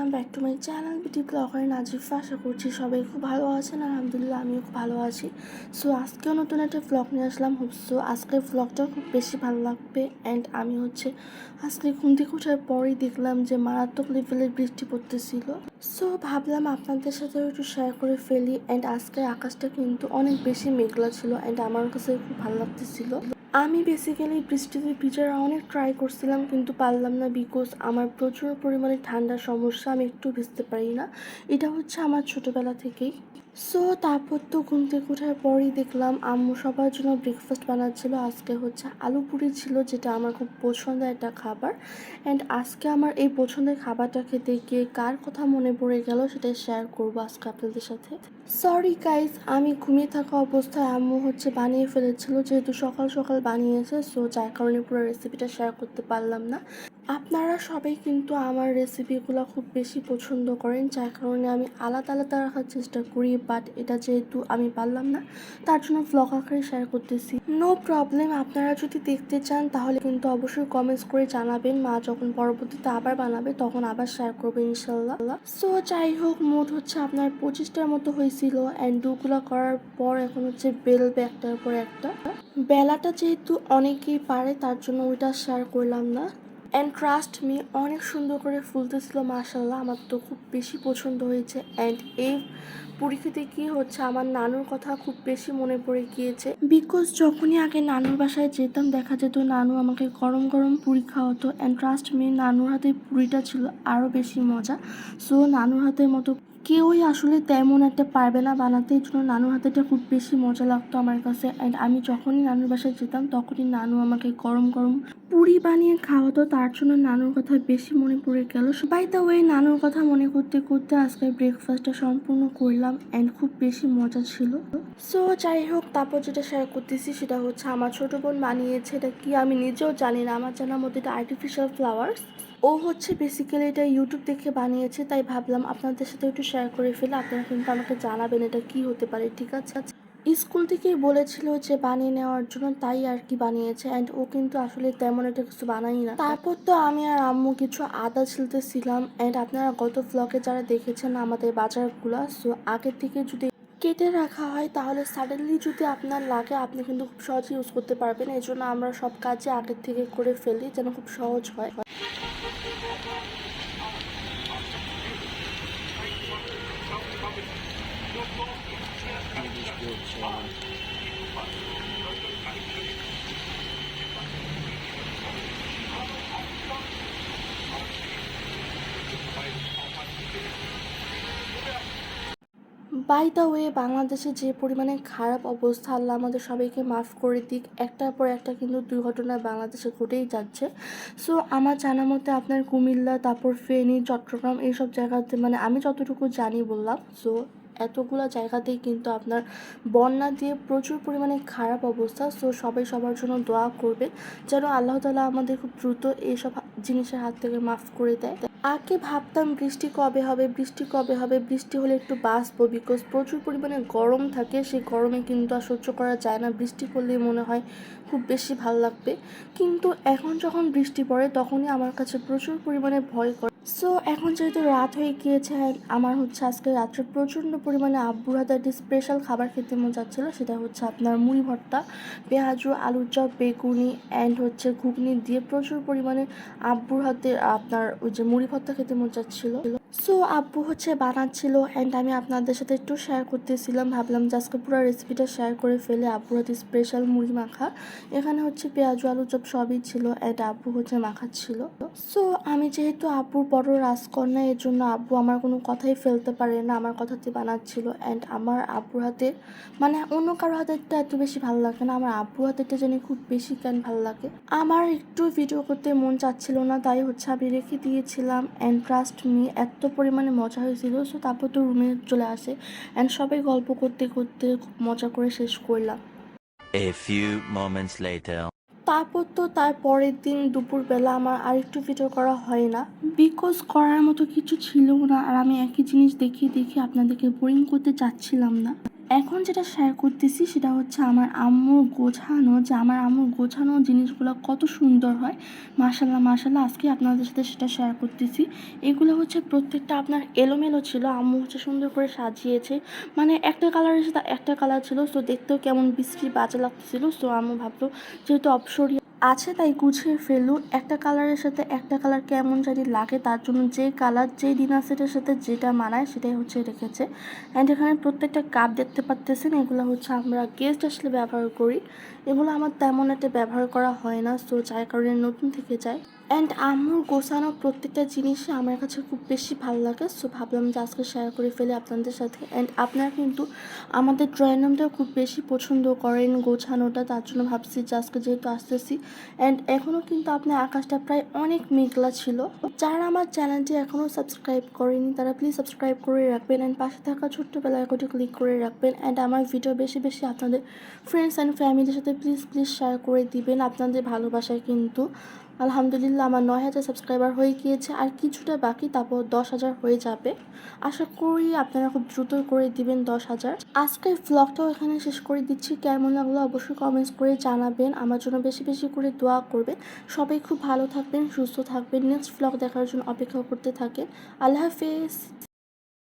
Welcome back to my channel বিটি blogger Nazifa. আশা করছি সবাই খুব ভালো আছেন। আলহামদুলিল্লাহ আমিও খুব ভালো আছি। সো আজকেও নতুন একটা ব্লগ নিয়ে আসলাম। সো আজকের ব্লগটা খুব বেশি ভালো লাগবে। অ্যান্ড আমি আজকে ঘুম থেকে ওঠার পরেই দেখলাম যে মারাত্মক লেভেলের বৃষ্টি পড়তেছিল। সো ভাবলাম আপনাদের সাথেও একটু শেয়ার করে ফেলি। অ্যান্ড আজকের আকাশটা কিন্তু অনেক বেশি মেঘলা ছিল অ্যান্ড আমার কাছে খুব ভালো লাগতেছিল। আমি বেসিক্যালি বৃষ্টিতে ভিজার অনেক ট্রাই করছিলাম কিন্তু পারলাম না, বিকজ আমার প্রচুর পরিমাণে ঠান্ডার সমস্যা, আমি একটু ভিজতে পারি না। এটা আমার ছোটোবেলা থেকেই। সো তারপর তো ঘুম থেকে ওঠার পরই দেখলাম আম্মু সবার জন্য ব্রেকফাস্ট বানাচ্ছিল। আজকে আলু পুরি ছিল, যেটা আমার খুব পছন্দের একটা খাবার। অ্যান্ড আজকে আমার এই পছন্দের খাবারটা খেতে গিয়ে কার কথা মনে পড়ে গেল সেটাই শেয়ার করবো আজকে আপনাদের সাথে। সরি গাইজ, আমি ঘুমিয়ে থাকা অবস্থায় আম্মু বানিয়ে ফেলেছিল, যেহেতু সকাল সকাল বানিয়েছে। সো যার কারণে পুরো রেসিপিটা শেয়ার করতে পারলাম না। আপনারা সবাই কিন্তু আমার রেসিপিগুলো খুব বেশি পছন্দ করেন, যার কারণে আমি আলাদা আলাদা রাখার চেষ্টা করি। বাট এটা যেহেতু আমি পারলাম না, তার জন্য ব্লগ আকারে শেয়ার করতেছি। নো প্রবলেম, আপনারা যদি দেখতে চান তাহলে কিন্তু অবশ্যই কমেন্টস করে জানাবেন। মা যখন পরবর্তীতে আবার বানাবে তখন আবার শেয়ার করবে ইনশাল্লাহ। সো যাই হোক, মোট আপনার 25টার মতো হয়েছিল। অ্যান্ড ডুগুলো করার পর এখন বেলবে একটার পর একটা। বেলাটা যেহেতু অনেকেই পারে তার জন্য ওইটা শেয়ার করলাম না। অ্যান্ড ট্রাস্ট মি, অনেক সুন্দর করে ফুলতেছিল মাশাল্লাহ। আমার তো খুব বেশি পছন্দ হয়েছে। অ্যান্ড এই পুরী খেতে কি আমার নানুর কথা খুব বেশি মনে পড়ে গিয়েছে, বিকজ যখনই আগে নানুর বাসায় যেতাম দেখা যেত নানু আমাকে গরম গরম পুরি খাওয়াতো। অ্যান্ড ট্রাস্ট মি, নানুর হাতে পুরিটা ছিল আরও বেশি মজা। সো নানুর হাতের মতো কেউই আসলে তেমন একটা পারবে না বানাতে, এই জন্য নানুর হাতেটা খুব বেশি মজা লাগতো আমার কাছে। অ্যান্ড আমি যখনই নানুর বাসায় যেতাম তখনই নানু আমাকে গরম গরম পুরি বানিয়ে খাওয়াতো, তার জন্য নানুর কথা বেশি মনে পড়ে গেল। বাই দ্য ওয়ে, নানুর কথা মনে করতে করতে আজকে ব্রেকফাস্টটা সম্পূর্ণ করলাম অ্যান্ড খুব বেশি মজা ছিল। সো যাই হোক, তারপর যেটা শেয়ার করতেছি সেটা আমার ছোটো বোন বানিয়েছে। এটা কি আমি নিজেও জানি না, আমার জানার মধ্যে এটা আর্টিফিশিয়াল ফ্লাওয়ার্স। ও বেসিক্যালি এটা ইউটিউব দেখে বানিয়েছে, তাই ভাবলাম আপনাদের সাথে একটু শেয়ার করে ফেলে। আপনারা কিন্তু আমাকে জানাবেন এটা কি হতে পারে, ঠিক আছে? স্কুল থেকেই বলেছিল যে বানিয়ে নেওয়ার জন্য, তাই আর কি বানিয়েছে। অ্যান্ড ও কিন্তু আসলে তেমন একটা কিছু বানাই না। তারপর তো আমি আর আম্মু কিছু আদা ছিলতেছিলাম। অ্যান্ড আপনারা গত ব্লগে যারা দেখেছেন আমাদের বাজারগুলো, সো আগের থেকে যদি কেটে রাখা হয় তাহলে সাডেনলি যদি আপনার লাগে আপনি কিন্তু খুব সহজে ইউজ করতে পারবেন। এই জন্য আমরা সব কাজে আগের থেকে করে ফেলি যেন খুব সহজ হয়। বাই দ্য ওয়ে, বাংলাদেশে যে পরিমাণে খারাপ অবস্থা, আল্লাহ আমাদের সবাইকে মাফ করে দিক। একটার পর একটা কিন্তু দুর্ঘটনা বাংলাদেশে ঘটেই যাচ্ছে। সো আমার জানা মতে আপনার কুমিল্লা, তারপর ফেনী, চট্টগ্রাম এইসব জায়গাতে, আমি যতটুকু জানি বললাম। সো এতগুলো জায়গাতেই কিন্তু আপনার বন্যা দিয়ে প্রচুর পরিমাণে খারাপ অবস্থা। সো সবাই সবার জন্য দোয়া করবে যেন আল্লাহ তাআলা আমাদের খুব দ্রুত এইসব জিনিসের হাত থেকে মাফ করে দেয়। আগে ভাবতাম বৃষ্টি কবে হবে, বৃষ্টি কবে হবে, বৃষ্টি হলে একটু বাঁচবো, বিকজ প্রচুর পরিমাণে গরম থাকে। সেই গরমে কিন্তু আর সহ্য করা যায় না। বৃষ্টি পড়লেই মনে হয় খুব বেশি ভালো লাগবে, কিন্তু এখন যখন বৃষ্টি পড়ে তখনই আমার কাছে প্রচুর পরিমাণে ভয় করে। সো এখন যেহেতু রাত হয়ে গিয়েছে, আমার আজকে রাত্রে প্রচণ্ড পরিমাণে আব্বুর হাতে একটি স্পেশাল খাবার খেতে মন যাচ্ছিলো। সেটা আপনার মুড়ি ভর্তা, পেঁয়াজু, আলুর চপ, বেগুনি অ্যান্ড ঘুগনি দিয়ে প্রচুর পরিমাণে আব্বুর হাতে আপনার ওই যে মুড়ি ভর্তা খেতে মন যাচ্ছিলো। সো আব্বু বানাচ্ছিল অ্যান্ড আমি আপনাদের সাথে একটু শেয়ার করতেছিলাম। ভাবলাম যে আজকে পুরো রেসিপিটা শেয়ার করে ফেলে। আব্বুর হাতে স্পেশাল মুড়ি মাখা, এখানে পেঁয়াজু, আলু চপ সবই ছিল অ্যান্ড আব্বু মাখাচ্ছিল। সো আমি যেহেতু আব্বুর বড় রাজকন্যা, এর জন্য আব্বু আমার কোনো কথাই ফেলতে পারে না, আমার কথাতে বানাচ্ছিল। অ্যান্ড আমার আব্বুর হাতে অন্য কারো হাতেরটা এত বেশি ভালো লাগে না, আমার আব্বুর হাতেরটা জানি খুব বেশি কেন ভালো লাগে। আমার একটু ভিডিও করতে মন চাচ্ছিল না, তাই আমি রেখে দিয়েছিলাম। অ্যান্ড ট্রাস্ট মি, এত পরিমাণে মজা হয়েছিল। সো তারপর তো রুমে চলে আসে অ্যান্ড সবাই গল্প করতে করতে খুব মজা করে শেষ করলাম। A few moments later. তারপর তো তার পরের দিন দুপুরবেলা আমার আর একটু ভিডিও করা হয় না, বিকজ করার মতো কিছু ছিল না। আর আমি একই জিনিস দেখিয়ে দেখিয়ে আপনাদেরকে বোরিং করতে চাচ্ছিলাম না। এখন যেটা শেয়ার করতেছি সেটা হচ্ছে আমার আম্মুর গোছানো জিনিসগুলো কত সুন্দর হয়। মাশাল্লাহ মাশাল্লাহ, আজকে আপনাদের সাথে সেটা শেয়ার করতেছি। এগুলো হচ্ছে প্রত্যেকটা আপনার এলোমেলো ছিল, আম্মু হচ্ছে সুন্দর করে সাজিয়েছে। মানে একটা কালারের সাথে একটা কালার ছিল, সো দেখতেও কেমন বিশ্রী বাজে লাগতেছিল। সো আম্মু ভাবলো যেহেতু অপসরি আছে তাই গুছিয়ে ফেলু, একটা কালারের সাথে একটা কালার কেমন জানি লাগে, তার জন্য যে কালার যেই ডিনার সেটের সাথে যেটা মানায় সেটাই হচ্ছে রেখেছে। অ্যান্ড এখানে প্রত্যেকটা কাপ দেখতে পাচ্তেছেন, এগুলো হচ্ছে আমরা গেস্ট আসলে ব্যবহার করি। এগুলো আমার তেমন একটা ব্যবহার করা হয় না, সো যার কারণে নতুন থেকে যায়। অ্যান্ড আম্মুর গোছানো প্রত্যেকটা জিনিসই আমার কাছে খুব বেশি ভালো লাগে, সো ভাবলাম যে আজকে শেয়ার করে ফেলি আপনাদের সাথে। অ্যান্ড আপনারা কিন্তু আমাদের ড্রয়িং রুমটাও খুব বেশি পছন্দ করেন গোছানোটা, তার জন্য ভাবছি যে আজকে যেহেতু আসতেছি। অ্যান্ড এখনও কিন্তু আপনার আকাশটা প্রায় অনেক মেঘলা ছিল। যারা আমার চ্যানেলটি এখনও সাবস্ক্রাইব করেনি তারা প্লিজ সাবস্ক্রাইব করে রাখবেন, অ্যান্ড পাশে থাকা ছোট্ট বেল আইকনটি ক্লিক করে রাখবেন। অ্যান্ড আমার ভিডিও বেশি বেশি আপনাদের ফ্রেন্ডস অ্যান্ড ফ্যামিলির সাথে প্লিজ শেয়ার করে দিবেন। আপনাদের ভালোবাসায় কিন্তু আলহামদুলিল্লাহ আমার 9,000 সাবস্ক্রাইবার হয়ে গিয়েছে, আর কিছুটা বাকি, তারপর 10,000 হয়ে যাবে। আশা করি আপনারা খুব দ্রুত করে দিবেন 10,000। আজকের ভ্লগটাও এখানে শেষ করে দিচ্ছি। কেমন লাগলো অবশ্যই কমেন্টস করে জানাবেন, আমার জন্য বেশি বেশি করে দোয়া করবেন। সবাই খুব ভালো থাকবেন, সুস্থ থাকবেন, নেক্সট ভ্লগ দেখার জন্য অপেক্ষা করতে থাকেন। আল্লাহ হাফেজ।